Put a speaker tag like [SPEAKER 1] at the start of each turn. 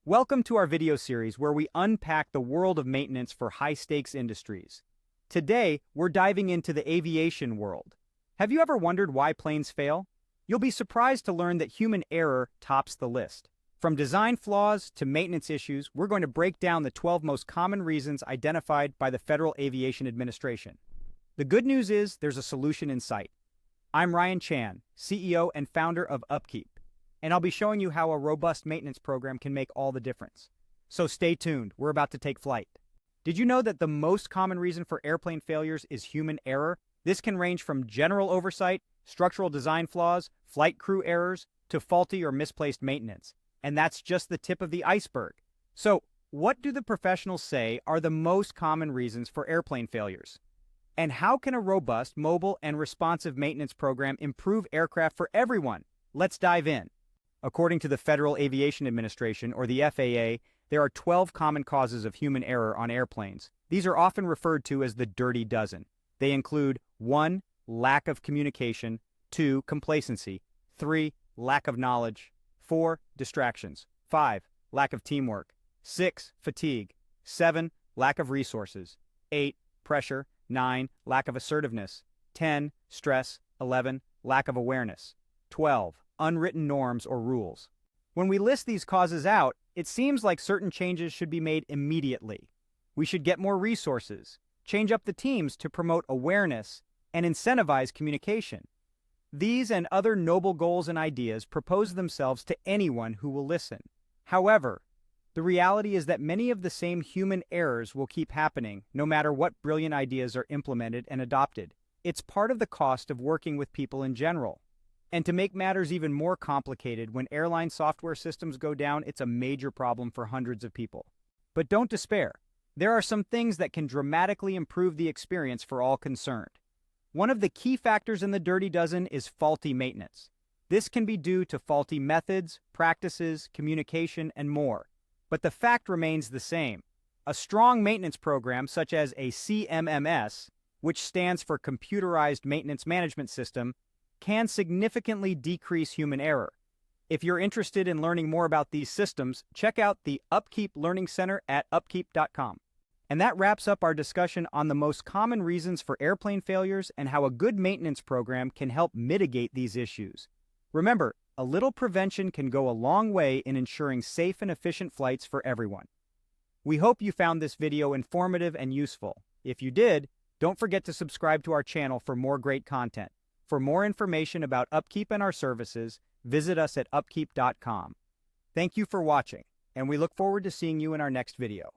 [SPEAKER 1] Welcome to our video series where we unpack the world of maintenance for high-stakes industries. Today, we're diving into the aviation world. Have you ever wondered why planes fail? You'll be surprised to learn that human error tops the list. From design flaws to maintenance issues, we're going to break down the 12 most common reasons identified by the Federal Aviation Administration. The good news is there's a solution in sight. I'm Ryan Chan, CEO and founder of UpKeep, and I'll be showing you how a robust maintenance program can make all the difference. So stay tuned, we're about to take flight. Did you know that the most common reason for airplane failures is human error? This can range from general oversight, structural design flaws, flight crew errors, to faulty or misplaced maintenance. And that's just the tip of the iceberg. So, what do the professionals say are the most common reasons for airplane failures? And how can a robust, mobile, and responsive maintenance program improve aircraft for everyone? Let's dive in. According to the Federal Aviation Administration, or the FAA, there are 12 common causes of human error on airplanes. These are often referred to as the dirty dozen. They include 1. Lack of communication, 2. Complacency, 3. Lack of knowledge, 4. Distractions, 5. Lack of teamwork, 6. Fatigue, 7. Lack of resources, 8. Pressure, 9. Lack of assertiveness, 10. Stress, 11. Lack of awareness, 12. Unwritten norms or rules. When we list these causes out, it seems like certain changes should be made immediately. We should get more resources, change up the teams to promote awareness, and incentivize communication. These and other noble goals and ideas propose themselves to anyone who will listen. However, the reality is that many of the same human errors will keep happening no matter what brilliant ideas are implemented and adopted. It's part of the cost of working with people in general. And to make matters even more complicated, when airline software systems go down, it's a major problem for hundreds of people. But don't despair. There are some things that can dramatically improve the experience for all concerned. One of the key factors in the dirty dozen is faulty maintenance. This can be due to faulty methods, practices, communication, and more. But the fact remains the same. A strong maintenance program such as a CMMS, which stands for Computerized Maintenance Management System, can significantly decrease human error. If you're interested in learning more about these systems, check out the UpKeep Learning Center at upkeep.com. And that wraps up our discussion on the most common reasons for airplane failures and how a good maintenance program can help mitigate these issues. Remember, a little prevention can go a long way in ensuring safe and efficient flights for everyone. We hope you found this video informative and useful. If you did, don't forget to subscribe to our channel for more great content. For more information about UpKeep and our services, visit us at upkeep.com. Thank you for watching, and we look forward to seeing you in our next video.